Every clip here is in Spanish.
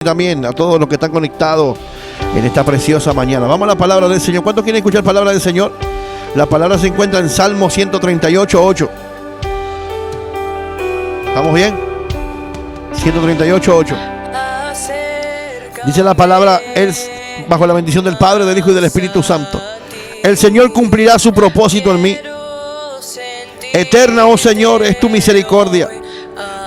También a todos los que están conectados en esta preciosa mañana. Vamos a la palabra del Señor. ¿Cuántos quieren escuchar palabra del Señor? La palabra se encuentra en Salmo 138:8. ¿Estamos bien? 138:8. Dice la palabra, bajo la bendición del Padre, del Hijo y del Espíritu Santo. El Señor cumplirá su propósito en mí. Eterna, oh Señor, es tu misericordia.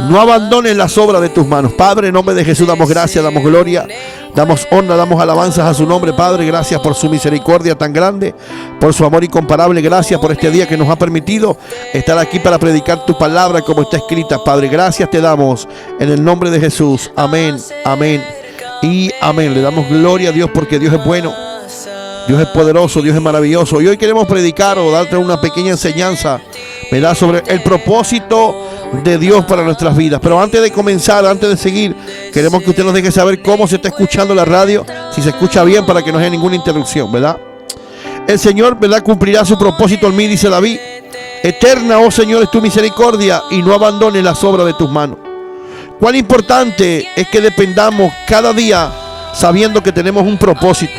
No abandones las obras de tus manos. Padre, en nombre de Jesús damos gracias, damos gloria, damos honra, damos alabanzas a su nombre. Padre, gracias por su misericordia tan grande, por su amor incomparable. Gracias por este día que nos ha permitido estar aquí para predicar tu palabra como está escrita. Padre, gracias te damos en el nombre de Jesús. Amén, amén y amén. Le damos gloria a Dios porque Dios es bueno, Dios es poderoso, Dios es maravilloso. Y hoy queremos predicar o darte una pequeña enseñanza, ¿verdad?, sobre el propósito de Dios para nuestras vidas. Pero antes de comenzar, antes de seguir, queremos que usted nos deje saber cómo se está escuchando la radio, si se escucha bien, para que no haya ninguna interrupción, ¿verdad? El Señor, ¿verdad?, cumplirá su propósito en mí, dice David. Eterna, oh Señor, es tu misericordia y no abandones las obras de tus manos. Cuán importante es que dependamos cada día sabiendo que tenemos un propósito.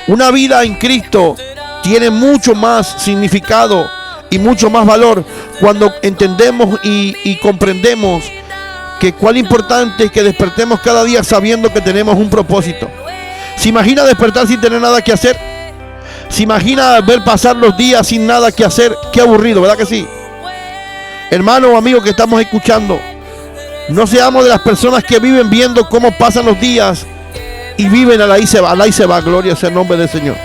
Una vida en Cristo tiene mucho más significado y mucho más valor cuando entendemos y comprendemos que cuán importante es que despertemos cada día sabiendo que tenemos un propósito. ¿Se imagina despertar sin tener nada que hacer? ¿Se imagina ver pasar los días sin nada que hacer? Qué aburrido, ¿verdad que sí? Hermano o amigo que estamos escuchando, no seamos de las personas que viven viendo cómo pasan los días y viven a la y se va. Gloria sea el nombre del Señor.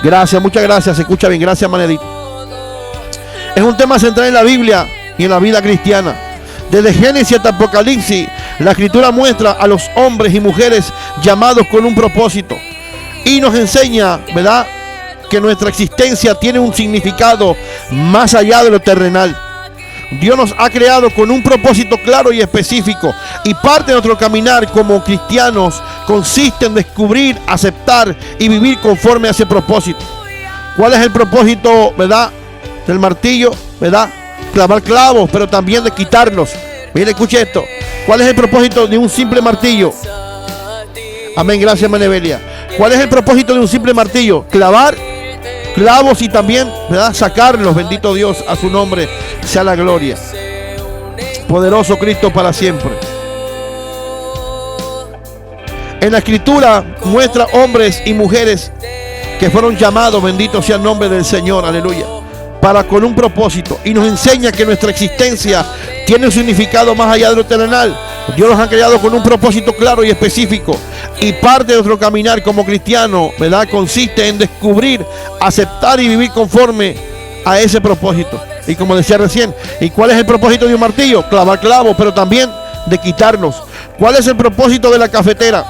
Gracias, muchas gracias. Se escucha bien. Gracias, Manedito. Es un tema central en la Biblia y en la vida cristiana. Desde Génesis hasta Apocalipsis, la Escritura muestra a los hombres y mujeres llamados con un propósito. Y nos enseña, ¿verdad?, que nuestra existencia tiene un significado más allá de lo terrenal. Dios nos ha creado con un propósito claro y específico. Y parte de nuestro caminar como cristianos consiste en descubrir, aceptar y vivir conforme a ese propósito. ¿Cuál es el propósito, verdad, del martillo? ¿Verdad? Clavar clavos, pero también de quitarlos. Mire, escuche esto. ¿Cuál es el propósito de un simple martillo? Amén, gracias, Manevelia. ¿Cuál es el propósito de un simple martillo? Clavar clavos y también, ¿verdad?, sacarlos. Bendito Dios, a su nombre sea la gloria. Poderoso Cristo para siempre. En la Escritura muestra hombres y mujeres que fueron llamados, bendito sea el nombre del Señor, aleluya, para con un propósito, y nos enseña que nuestra existencia tiene un significado más allá de lo terrenal. Dios nos ha creado con un propósito claro y específico, y parte de nuestro caminar como cristiano, ¿verdad?, consiste en descubrir, aceptar y vivir conforme a ese propósito. Y como decía recién, ¿y cuál es el propósito de un martillo? Clavar clavos, pero también de quitarlos. ¿Cuál es el propósito de la cafetera?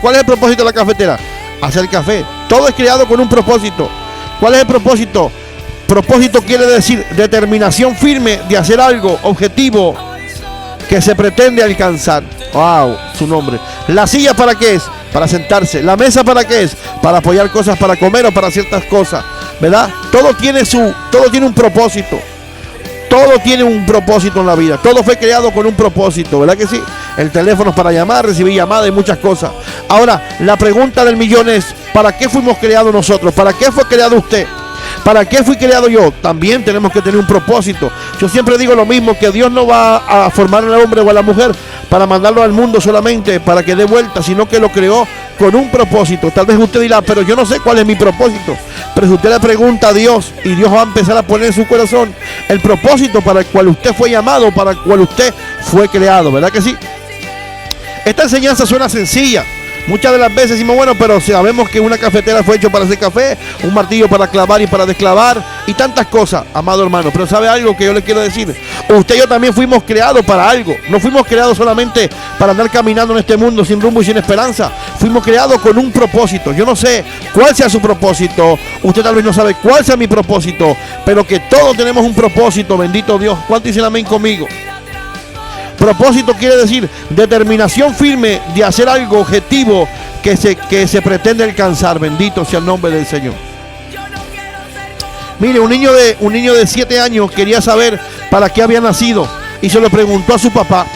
¿Cuál es el propósito de la cafetera? Hacer café. Todo es creado con un propósito. ¿Cuál es el propósito? Propósito quiere decir determinación firme de hacer algo, objetivo que se pretende alcanzar. Wow, su nombre. La silla, ¿para qué es? Para sentarse. La mesa, ¿para qué es? Para apoyar cosas, para comer o para ciertas cosas, ¿verdad? Todo tiene un propósito. Todo tiene un propósito en la vida. Todo fue creado con un propósito, ¿verdad que sí? El teléfono es para llamar, recibir llamadas y muchas cosas. Ahora, la pregunta del millón es, ¿para qué fuimos creados nosotros? ¿Para qué fue creado usted? ¿Para qué fui creado yo? También tenemos que tener un propósito. Yo siempre digo lo mismo, que Dios no va a formar al hombre o a la mujer para mandarlo al mundo solamente para que dé vuelta, sino que lo creó con un propósito. Tal vez usted dirá, pero yo no sé cuál es mi propósito. Pero si usted le pregunta a Dios, y Dios va a empezar a poner en su corazón el propósito para el cual usted fue llamado, para el cual usted fue creado, ¿verdad que sí? Esta enseñanza suena sencilla. Muchas de las veces decimos, bueno, pero sabemos que una cafetera fue hecho para hacer café, un martillo para clavar y para desclavar y tantas cosas, amado hermano. Pero ¿sabe algo que yo le quiero decir? Usted y yo también fuimos creados para algo. No fuimos creados solamente para andar caminando en este mundo sin rumbo y sin esperanza. Fuimos creados con un propósito. Yo no sé cuál sea su propósito. Usted tal vez no sabe cuál sea mi propósito, pero que todos tenemos un propósito, bendito Dios. ¿Cuántos dicen amén conmigo? Propósito quiere decir determinación firme de hacer algo, objetivo que se pretende alcanzar. Bendito sea el nombre del Señor. Mire, un niño de 7 años quería saber para qué había nacido y se lo preguntó a su papá.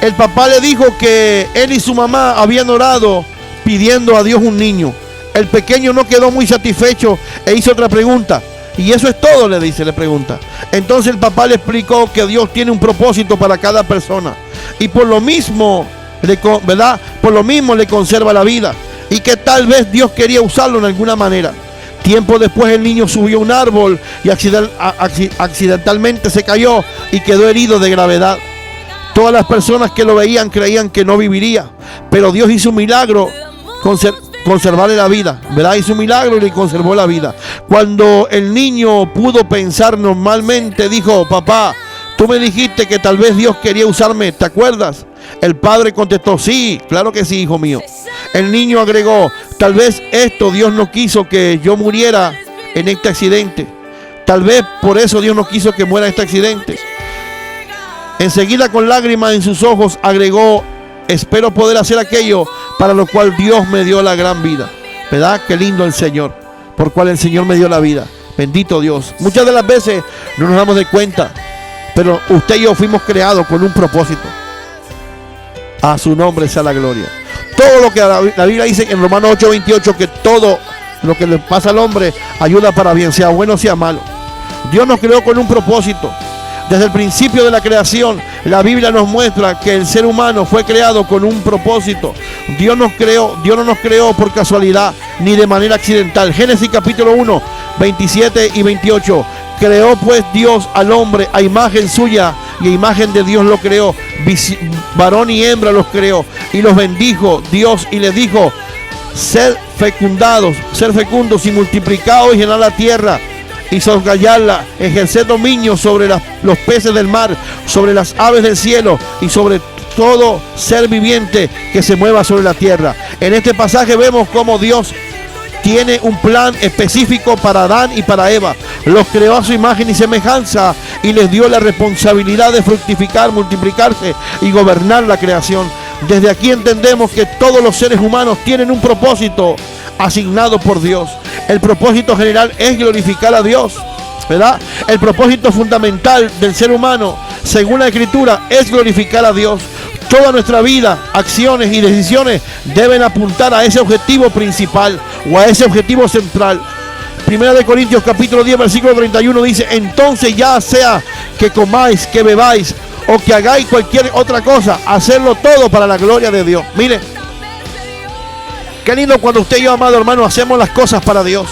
El papá le dijo que él y su mamá habían orado pidiendo a Dios un niño. El pequeño no quedó muy satisfecho e hizo otra pregunta. ¿Y eso es todo?, le pregunta. Entonces el papá le explicó que Dios tiene un propósito para cada persona. Y por lo mismo, ¿verdad? Por lo mismo le conserva la vida. Y que tal vez Dios quería usarlo en alguna manera. Tiempo después el niño subió a un árbol y accidentalmente se cayó y quedó herido de gravedad. Todas las personas que lo veían creían que no viviría, pero Dios hizo un milagro, conservarle la vida, ¿verdad? Hizo un milagro y le conservó la vida. Cuando el niño pudo pensar normalmente, dijo: papá, tú me dijiste que tal vez Dios quería usarme, ¿te acuerdas? El padre contestó: sí, claro que sí, hijo mío. El niño agregó: tal vez Dios no quiso que yo muriera en este accidente. Tal vez por eso Dios no quiso que muera en este accidente. Enseguida, con lágrimas en sus ojos, agregó: espero poder hacer aquello para lo cual Dios me dio la gran vida. ¿Verdad? Qué lindo el Señor, por cual el Señor me dio la vida. Bendito Dios. Muchas de las veces no nos damos de cuenta, pero usted y yo fuimos creados con un propósito. A su nombre sea la gloria. Todo lo que la Biblia dice en Romanos 8:28, que todo lo que le pasa al hombre ayuda para bien, sea bueno o sea malo. Dios nos creó con un propósito. Desde el principio de la creación, la Biblia nos muestra que el ser humano fue creado con un propósito. Dios no nos creó por casualidad ni de manera accidental. Génesis capítulo 1, 27 y 28. Creó pues Dios al hombre a imagen suya, y a imagen de Dios lo creó. Varón y hembra los creó, y los bendijo Dios y les dijo: ser fecundos y multiplicados y llenar la tierra y soslayarla, ejercer dominio sobre los peces del mar, sobre las aves del cielo y sobre todo ser viviente que se mueva sobre la tierra. En este pasaje vemos cómo Dios tiene un plan específico para Adán y para Eva. Los creó a su imagen y semejanza y les dio la responsabilidad de fructificar, multiplicarse y gobernar la creación. Desde aquí entendemos que todos los seres humanos tienen un propósito asignado por Dios. El propósito general es glorificar a Dios, ¿verdad? El propósito fundamental del ser humano, según la Escritura, es glorificar a Dios. Toda nuestra vida, acciones y decisiones deben apuntar a ese objetivo principal o a ese objetivo central. Primera de Corintios capítulo 10 versículo 31 dice: entonces ya sea que comáis, que bebáis o que hagáis cualquier otra cosa, hacerlo todo para la gloria de Dios. Mire, qué lindo cuando usted y yo, amado hermano, hacemos las cosas para Dios.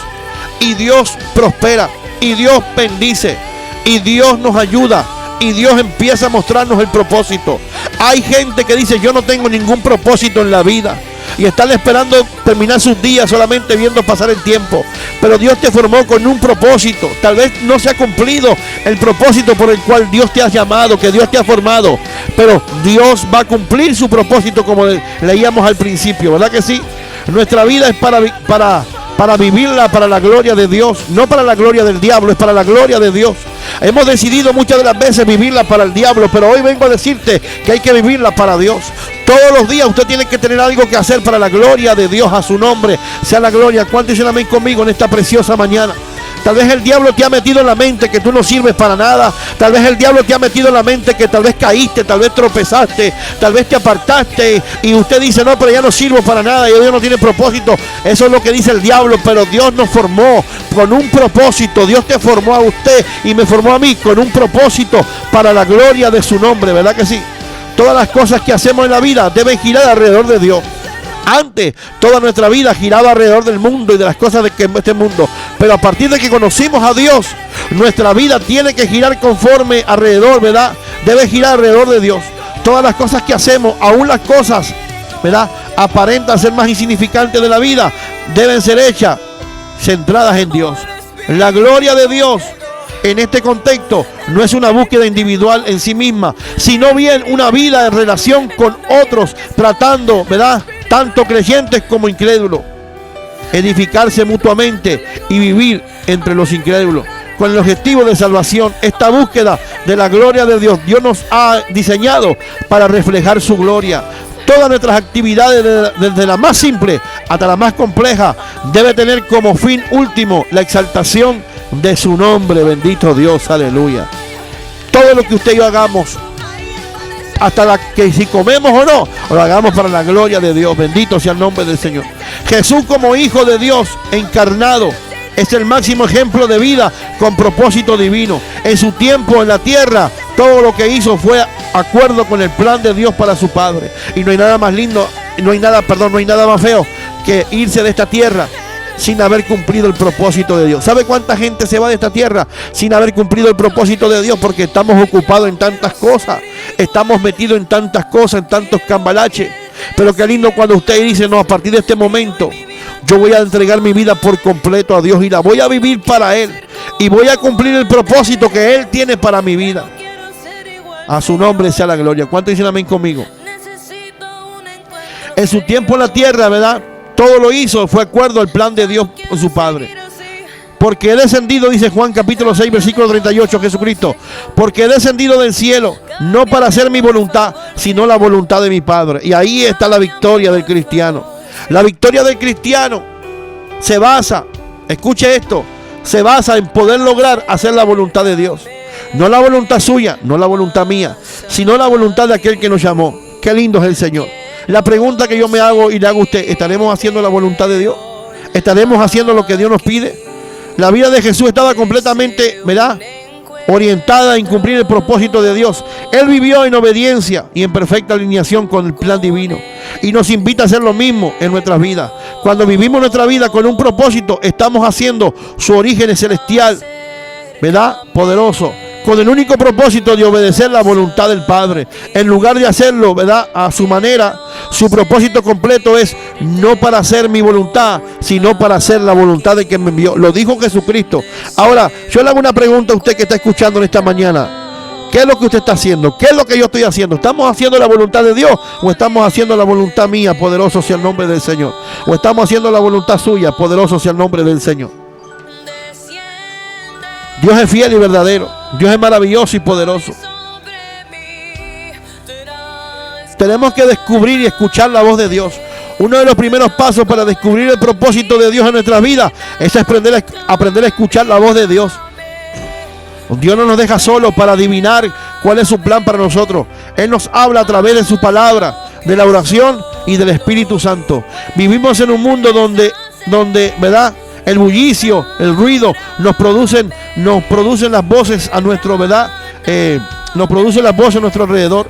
Y Dios prospera, y Dios bendice, y Dios nos ayuda, y Dios empieza a mostrarnos el propósito. Hay gente que dice: yo no tengo ningún propósito en la vida, y están esperando terminar sus días solamente viendo pasar el tiempo. Pero Dios te formó con un propósito. Tal vez no se ha cumplido el propósito por el cual Dios te ha llamado, que Dios te ha formado, pero Dios va a cumplir su propósito, como leíamos al principio, ¿verdad que sí? Nuestra vida es para vivirla para la gloria de Dios, no para la gloria del diablo, es para la gloria de Dios. Hemos decidido muchas de las veces vivirla para el diablo, pero hoy vengo a decirte que hay que vivirla para Dios. Todos los días usted tiene que tener algo que hacer para la gloria de Dios. A su nombre sea la gloria. ¿Cuántos dicen amén conmigo en esta preciosa mañana? Tal vez el diablo te ha metido en la mente que tú no sirves para nada. Tal vez el diablo te ha metido en la mente que tal vez caíste, tal vez tropezaste, tal vez te apartaste y usted dice: no, pero ya no sirvo para nada y Dios no tiene propósito. Eso es lo que dice el diablo, pero Dios nos formó con un propósito. Dios te formó a usted y me formó a mí con un propósito para la gloria de su nombre, ¿verdad que sí? Todas las cosas que hacemos en la vida deben girar alrededor de Dios. Antes, toda nuestra vida giraba alrededor del mundo y de las cosas de este mundo. Pero a partir de que conocimos a Dios, nuestra vida tiene que girar conforme alrededor, ¿verdad? Debe girar alrededor de Dios. Todas las cosas que hacemos, aún las cosas, ¿verdad?, aparentan ser más insignificantes de la vida, deben ser hechas centradas en Dios. La gloria de Dios en este contexto no es una búsqueda individual en sí misma, sino bien una vida en relación con otros, tratando, ¿verdad?, tanto creyentes como incrédulos, edificarse mutuamente y vivir entre los incrédulos con el objetivo de salvación. Esta búsqueda de la gloria de Dios, Dios nos ha diseñado para reflejar su gloria. Todas nuestras actividades, desde la más simple hasta la más compleja, debe tener como fin último la exaltación de su nombre. Bendito Dios, aleluya. Todo lo que usted y yo hagamos hasta que si comemos o no, lo hagamos para la gloria de Dios. Bendito sea el nombre del Señor. Jesús, como Hijo de Dios encarnado, es el máximo ejemplo de vida con propósito divino. En su tiempo en la tierra, todo lo que hizo fue acuerdo con el plan de Dios para su Padre. Y no hay nada más lindo, no hay nada más feo que irse de esta tierra sin haber cumplido el propósito de Dios. ¿Sabe cuánta gente se va de esta tierra sin haber cumplido el propósito de Dios? Porque estamos ocupados en tantas cosas, estamos metidos en tantas cosas, en tantos cambalaches. Pero qué lindo cuando usted dice, no, a partir de este momento yo voy a entregar mi vida por completo a Dios y la voy a vivir para Él, y voy a cumplir el propósito que Él tiene para mi vida. A su nombre sea la gloria. ¿Cuántos dicen amén conmigo? En su tiempo en la tierra, ¿verdad? Todo lo hizo, fue acuerdo al plan de Dios con su Padre. Porque he descendido, dice Juan capítulo 6, versículo 38, Jesucristo. Porque he descendido del cielo, no para hacer mi voluntad, sino la voluntad de mi Padre. Y ahí está la victoria del cristiano. La victoria del cristiano se basa, escuche esto, se basa en poder lograr hacer la voluntad de Dios. No la voluntad suya, no la voluntad mía, sino la voluntad de aquel que nos llamó. Qué lindo es el Señor. La pregunta que yo me hago y le hago a usted, ¿estaremos haciendo la voluntad de Dios? ¿Estaremos haciendo lo que Dios nos pide? La vida de Jesús estaba completamente, ¿verdad?, orientada en cumplir el propósito de Dios. Él vivió en obediencia y en perfecta alineación con el plan divino. Y nos invita a hacer lo mismo en nuestras vidas. Cuando vivimos nuestra vida con un propósito, estamos haciendo su origen celestial, ¿verdad?, poderoso, con el único propósito de obedecer la voluntad del Padre. En lugar de hacerlo, ¿verdad?, a su manera, su propósito completo es no para hacer mi voluntad, sino para hacer la voluntad de quien me envió. Lo dijo Jesucristo. Ahora, yo le hago una pregunta a usted que está escuchando en esta mañana. ¿Qué es lo que usted está haciendo? ¿Qué es lo que yo estoy haciendo? ¿Estamos haciendo la voluntad de Dios o estamos haciendo la voluntad mía? Poderoso sea el nombre del Señor. ¿O estamos haciendo la voluntad suya? Poderoso sea el nombre del Señor. Dios es fiel y verdadero. Dios es maravilloso y poderoso. Tenemos que descubrir y escuchar la voz de Dios. Uno de los primeros pasos para descubrir el propósito de Dios en nuestras vidas es aprender a escuchar la voz de Dios. Dios no nos deja solos para adivinar cuál es su plan para nosotros. Él nos habla a través de su palabra, de la oración y del Espíritu Santo. Vivimos en un mundo donde, ¿verdad?, el bullicio, el ruido nos producen las voces a nuestro, ¿verdad?, nos producen las voces a nuestro alrededor.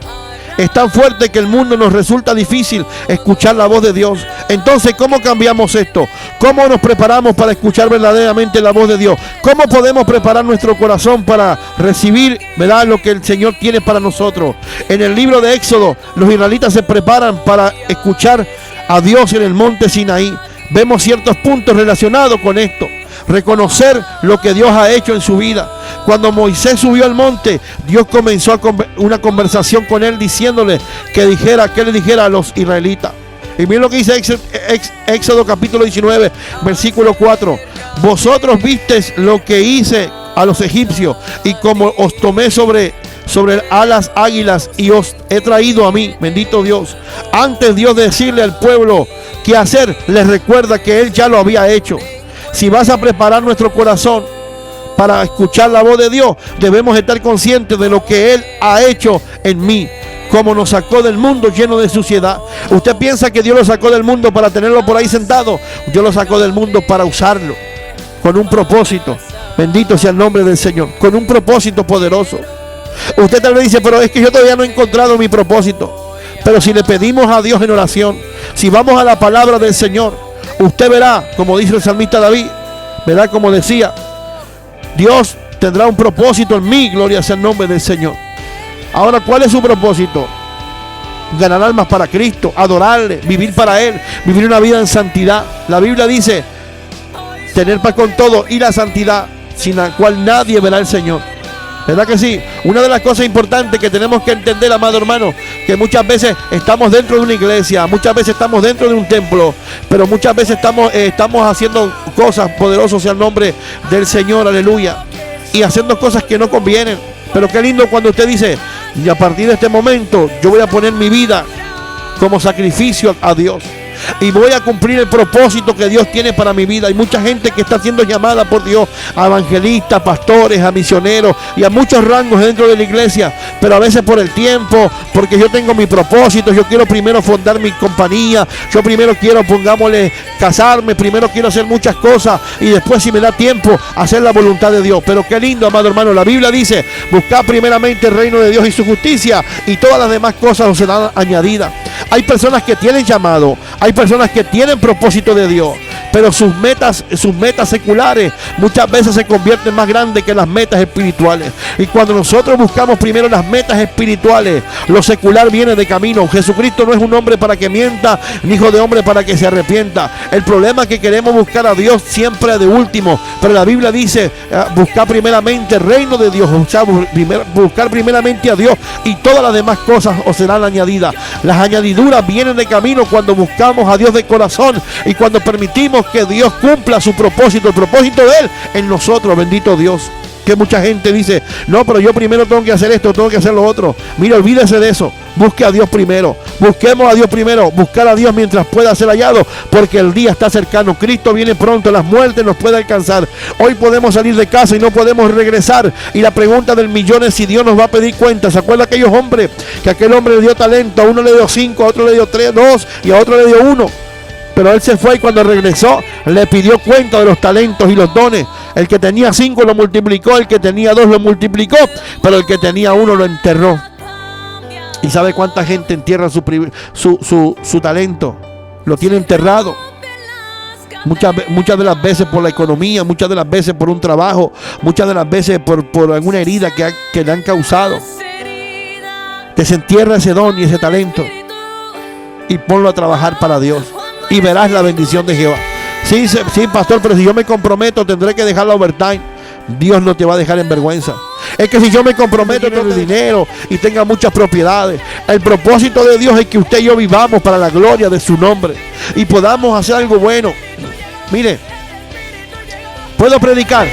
Es tan fuerte que el mundo nos resulta difícil escuchar la voz de Dios. Entonces, ¿cómo cambiamos esto? ¿Cómo nos preparamos para escuchar verdaderamente la voz de Dios? ¿Cómo podemos preparar nuestro corazón para recibir, ¿verdad?, lo que el Señor tiene para nosotros? En el libro de Éxodo, los israelitas se preparan para escuchar a Dios en el monte Sinaí. Vemos ciertos puntos relacionados con esto. Reconocer lo que Dios ha hecho en su vida. Cuando Moisés subió al monte, Dios comenzó una conversación con él, diciéndole que le dijera a los israelitas. Y miren lo que dice Éxodo capítulo 19, versículo 4. Vosotros visteis lo que hice a los egipcios, y como os tomé sobre alas águilas y os he traído a mí. Bendito Dios. Antes Dios de decirle al pueblo qué hacer, les recuerda que Él ya lo había hecho. Si vas a preparar nuestro corazón para escuchar la voz de Dios, debemos estar conscientes de lo que Él ha hecho en mí. Como nos sacó del mundo lleno de suciedad. ¿Usted piensa que Dios lo sacó del mundo para tenerlo por ahí sentado? Dios lo sacó del mundo para usarlo con un propósito. Bendito sea el nombre del Señor. Con un propósito poderoso. Usted tal vez dice, pero es que yo todavía no he encontrado mi propósito. Pero si le pedimos a Dios en oración, si vamos a la palabra del Señor, usted verá, como dice el salmista David, verá como decía, Dios tendrá un propósito en mí, gloria sea el nombre del Señor. Ahora, ¿cuál es su propósito? Ganar almas para Cristo, adorarle, vivir para Él, vivir una vida en santidad. La Biblia dice, tener paz con todo y la santidad, sin la cual nadie verá al Señor. ¿Verdad que sí? Una de las cosas importantes que tenemos que entender, amado hermano, que muchas veces estamos dentro de una iglesia, muchas veces estamos dentro de un templo, pero muchas veces estamos haciendo cosas, poderosas sea el nombre del Señor, aleluya, y haciendo cosas que no convienen. Pero qué lindo cuando usted dice, y a partir de este momento yo voy a poner mi vida como sacrificio a Dios. y voy a cumplir el propósito que Dios tiene para mi vida. Hay mucha gente que está siendo llamada por Dios, a evangelistas, pastores, a misioneros y a muchos rangos dentro de la iglesia, pero a veces por el tiempo, porque yo tengo mi propósito, yo quiero primero fundar mi compañía, yo primero quiero, pongámosle, casarme, primero quiero hacer muchas cosas y después, si me da tiempo, hacer la voluntad de Dios. Pero qué lindo, amado hermano, la Biblia dice: buscad primeramente el reino de Dios y su justicia, y todas las demás cosas os serán añadidas. Hay personas que tienen llamado, hay personas que tienen propósito de Dios, pero sus metas seculares muchas veces se convierten más grandes que las metas espirituales. Y cuando nosotros buscamos primero las metas espirituales, lo secular viene de camino. Jesucristo no es un hombre para que mienta, ni hijo de hombre para que se arrepienta. El problema es que queremos buscar a Dios siempre de último, pero la Biblia dice: buscar primeramente el reino de Dios, o sea, buscar primeramente a Dios, y todas las demás cosas os serán añadidas. Las añadiduras vienen de camino cuando buscamos a Dios de corazón y cuando permitimos que Dios cumpla su propósito, el propósito de Él en nosotros. Bendito Dios. Que mucha gente dice: no, pero yo primero tengo que hacer esto, tengo que hacer lo otro. Mira, olvídese de eso. Busque a Dios primero. Busquemos a Dios primero. Buscar a Dios mientras pueda ser hallado, porque el día está cercano. Cristo viene pronto. Las muertes nos pueden alcanzar. Hoy podemos salir de casa y no podemos regresar. Y la pregunta del millón es si Dios nos va a pedir cuenta. ¿Se acuerda aquellos hombres? Que aquel hombre le dio talento. A uno le dio 5, a otro le dio 3, 2 y a otro le dio 1. Pero él se fue y cuando regresó le pidió cuenta de los talentos y los dones. El que tenía 5 lo multiplicó, el que tenía 2 lo multiplicó, pero el que tenía 1 lo enterró. ¿Y sabe cuánta gente entierra su talento? Lo tiene enterrado. Muchas de las veces por la economía, muchas de las veces por un trabajo, muchas de las veces por alguna herida que le han causado. Desentierra ese don y ese talento y ponlo a trabajar para Dios. Y verás la bendición de Jehová. Sí, pastor, pero si yo me comprometo tendré que dejar la overtime. Dios no te va a dejar en vergüenza. Es que si yo me comprometo con el dinero y tenga muchas propiedades, el propósito de Dios es que usted y yo vivamos para la gloria de su nombre y podamos hacer algo bueno. Mire, puedo predicar.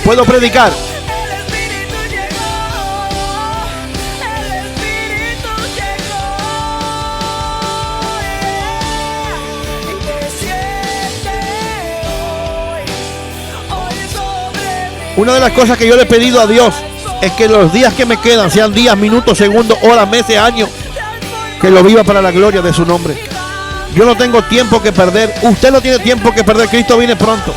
Puedo predicar. Una de las cosas que yo le he pedido a Dios es que los días que me quedan sean días, minutos, segundos, horas, meses, años, que lo viva para la gloria de su nombre. Yo no tengo tiempo que perder. Usted no tiene tiempo que perder. Cristo viene pronto.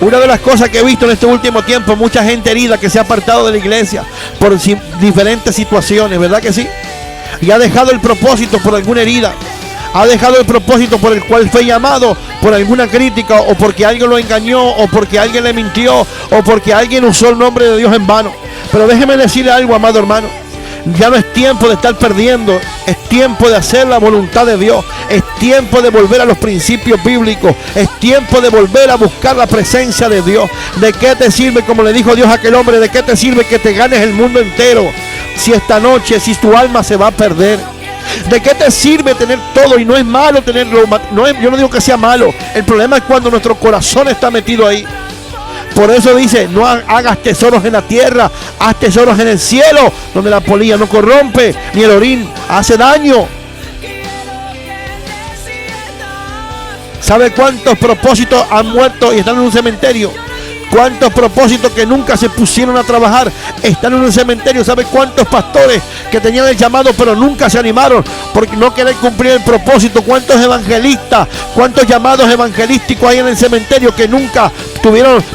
Una de las cosas que he visto en este último tiempo, mucha gente herida que se ha apartado de la iglesia por diferentes situaciones, ¿verdad que sí? Y ha dejado el propósito por alguna herida. Ha dejado el propósito por el cual fue llamado, por alguna crítica, o porque alguien lo engañó, o porque alguien le mintió, o porque alguien usó el nombre de Dios en vano. Pero déjeme decirle algo, amado hermano. Ya no es tiempo de estar perdiendo, es tiempo de hacer la voluntad de Dios, es tiempo de volver a los principios bíblicos, es tiempo de volver a buscar la presencia de Dios. ¿De qué te sirve, como le dijo Dios a aquel hombre, de qué te sirve que te ganes el mundo entero si esta noche, si tu alma se va a perder? ¿De qué te sirve tener todo? Y no es malo tenerlo, yo no digo que sea malo, el problema es cuando nuestro corazón está metido ahí. Por eso dice: no hagas tesoros en la tierra, haz tesoros en el cielo, donde la polilla no corrompe, ni el orín hace daño. ¿Sabe cuántos propósitos han muerto y están en un cementerio? ¿Cuántos propósitos que nunca se pusieron a trabajar están en un cementerio? ¿Sabe cuántos pastores que tenían el llamado pero nunca se animaron porque no querían cumplir el propósito? ¿Cuántos evangelistas, cuántos llamados evangelísticos hay en el cementerio que nunca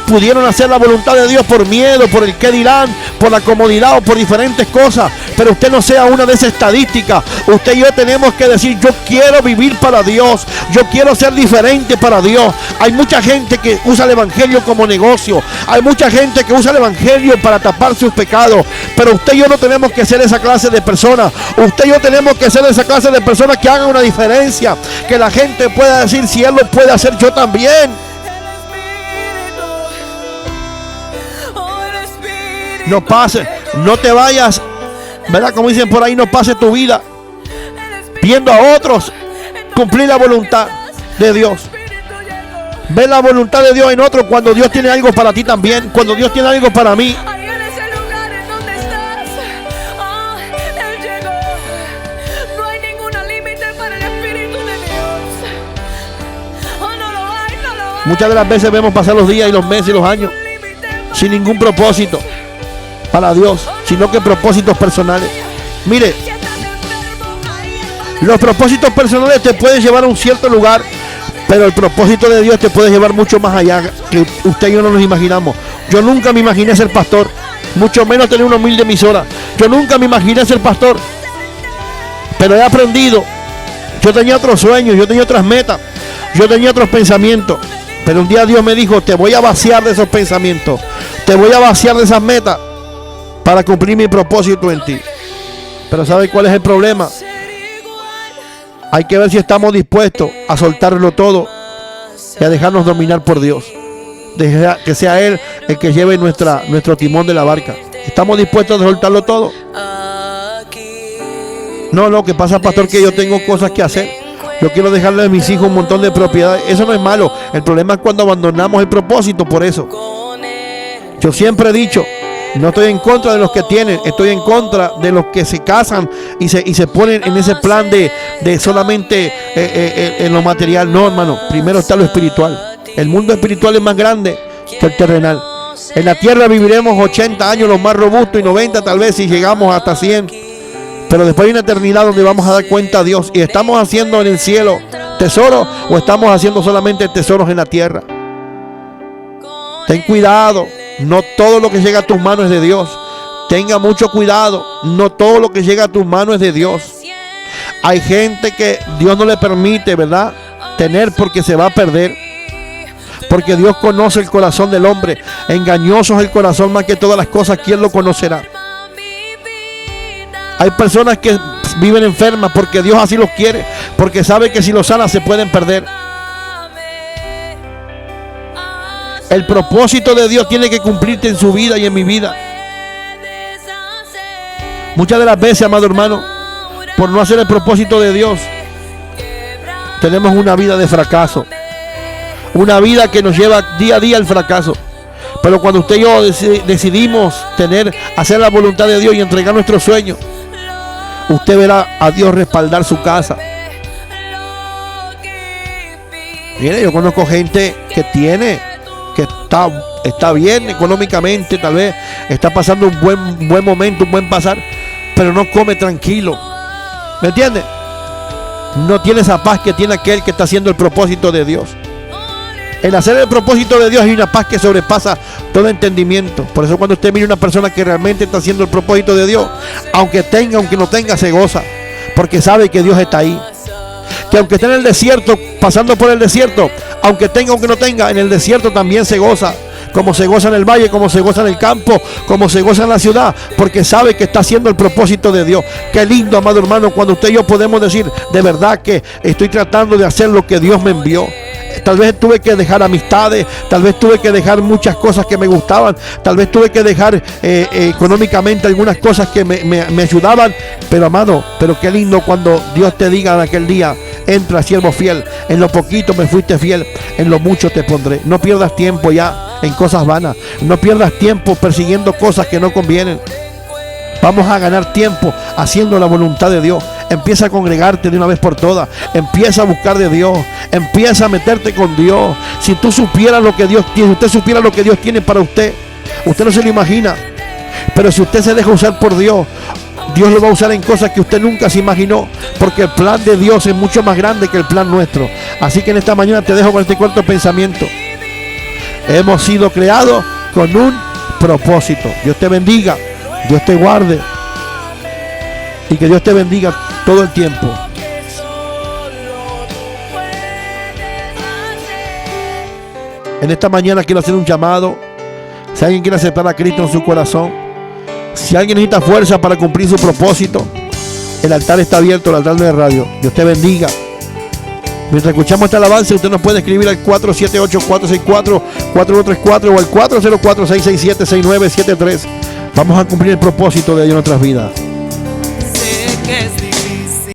pudieron hacer la voluntad de Dios por miedo, por el qué dirán, por la comodidad o por diferentes cosas? Pero usted no sea una de esas estadísticas. Usted y yo tenemos que decir: yo quiero vivir para Dios, yo quiero ser diferente para Dios. Hay mucha gente que usa el evangelio como negocio. Hay mucha gente que usa el evangelio para tapar sus pecados, pero usted y yo no tenemos que ser esa clase de personas. Usted y yo tenemos que ser esa clase de personas que hagan una diferencia, que la gente pueda decir: si él lo puede hacer, yo también. No pase, no te vayas, ¿verdad? Como dicen por ahí, no pase tu vida viendo a otros cumplir la voluntad de Dios. Ve la voluntad de Dios en otro cuando Dios tiene algo para ti también, cuando Dios tiene algo para mí. Muchas de las veces vemos pasar los días y los meses y los años sin ningún propósito para Dios, sino que propósitos personales. Mire, los propósitos personales te pueden llevar a un cierto lugar, pero el propósito de Dios te puede llevar mucho más allá que usted y yo no nos imaginamos. Yo nunca me imaginé ser pastor, mucho menos tener una humilde emisora. Yo nunca me imaginé ser pastor, pero he aprendido. Yo tenía otros sueños, yo tenía otras metas, yo tenía otros pensamientos, pero un día Dios me dijo: te voy a vaciar de esos pensamientos, te voy a vaciar de esas metas para cumplir mi propósito en ti. Pero ¿sabe cuál es el problema? Hay que ver si estamos dispuestos a soltarlo todo y a dejarnos dominar por Dios. Que sea Él el que lleve nuestro timón de la barca. ¿Estamos dispuestos a soltarlo todo? No, lo que pasa, pastor, que yo tengo cosas que hacer. Yo quiero dejarle a mis hijos un montón de propiedades. Eso no es malo. El problema es cuando abandonamos el propósito por eso. Yo siempre he dicho, no estoy en contra de los que tienen, estoy en contra de los que se casan y se ponen en ese plan de solamente en lo material. No, hermano, primero está lo espiritual. El mundo espiritual es más grande que el terrenal. En la tierra viviremos 80 años los más robustos y 90 tal vez si llegamos hasta 100. Pero después hay una eternidad donde vamos a dar cuenta a Dios. ¿Y estamos haciendo en el cielo tesoros o estamos haciendo solamente tesoros en la tierra? Ten cuidado. No todo lo que llega a tus manos es de Dios. Tenga mucho cuidado. No todo lo que llega a tus manos es de Dios. Hay gente que Dios no le permite, ¿verdad?, tener porque se va a perder. Porque Dios conoce el corazón del hombre. Engañoso es el corazón más que todas las cosas. ¿Quién lo conocerá? Hay personas que viven enfermas porque Dios así los quiere. Porque sabe que si los sana se pueden perder. El propósito de Dios tiene que cumplirte en su vida y en mi vida. Muchas de las veces, amado hermano, por no hacer el propósito de Dios, tenemos una vida de fracaso. Una vida que nos lleva día a día al fracaso. Pero cuando usted y yo decidimos hacer la voluntad de Dios y entregar nuestros sueños, usted verá a Dios respaldar su casa. Mire, yo conozco gente que está bien económicamente, tal vez está pasando un buen momento, un buen pasar, pero no come tranquilo. ¿Me entiende? No tiene esa paz que tiene aquel que está haciendo el propósito de Dios. En hacer el propósito de Dios hay una paz que sobrepasa todo entendimiento. Por eso cuando usted mira una persona que realmente está haciendo el propósito de Dios, aunque no tenga, se goza, porque sabe que Dios está ahí. Que aunque esté en el desierto, pasando por el desierto, aunque tenga, aunque no tenga, en el desierto también se goza. Como se goza en el valle, como se goza en el campo, como se goza en la ciudad, porque sabe que está haciendo el propósito de Dios. Qué lindo, amado hermano, cuando usted y yo podemos decir, de verdad que estoy tratando de hacer lo que Dios me envió. Tal vez tuve que dejar amistades, tal vez tuve que dejar muchas cosas que me gustaban, tal vez tuve que dejar económicamente algunas cosas que me ayudaban, pero amado, pero qué lindo cuando Dios te diga en aquel día: entra, siervo fiel, en lo poquito me fuiste fiel, en lo mucho te pondré. No pierdas tiempo ya en cosas vanas, no pierdas tiempo persiguiendo cosas que no convienen. Vamos a ganar tiempo haciendo la voluntad de Dios. Empieza a congregarte de una vez por todas. Empieza a buscar de Dios. Empieza a meterte con Dios. Si tú supieras lo que Dios tiene, usted supiera lo que Dios tiene para usted, usted no se lo imagina. Pero si usted se deja usar por Dios, Dios lo va a usar en cosas que usted nunca se imaginó, porque el plan de Dios es mucho más grande que el plan nuestro. Así que en esta mañana te dejo con este cuarto pensamiento. Hemos sido creados con un propósito. Dios te bendiga, Dios te guarde y que Dios te bendiga todo el tiempo. En esta mañana quiero hacer un llamado. Si alguien quiere aceptar a Cristo en su corazón, si alguien necesita fuerza para cumplir su propósito, el altar está abierto, el altar de radio. Dios te bendiga. Mientras escuchamos esta alabanza, usted nos puede escribir al 478-464-4134 o al 404-667-6973. Vamos a cumplir el propósito de Dios en nuestras vidas.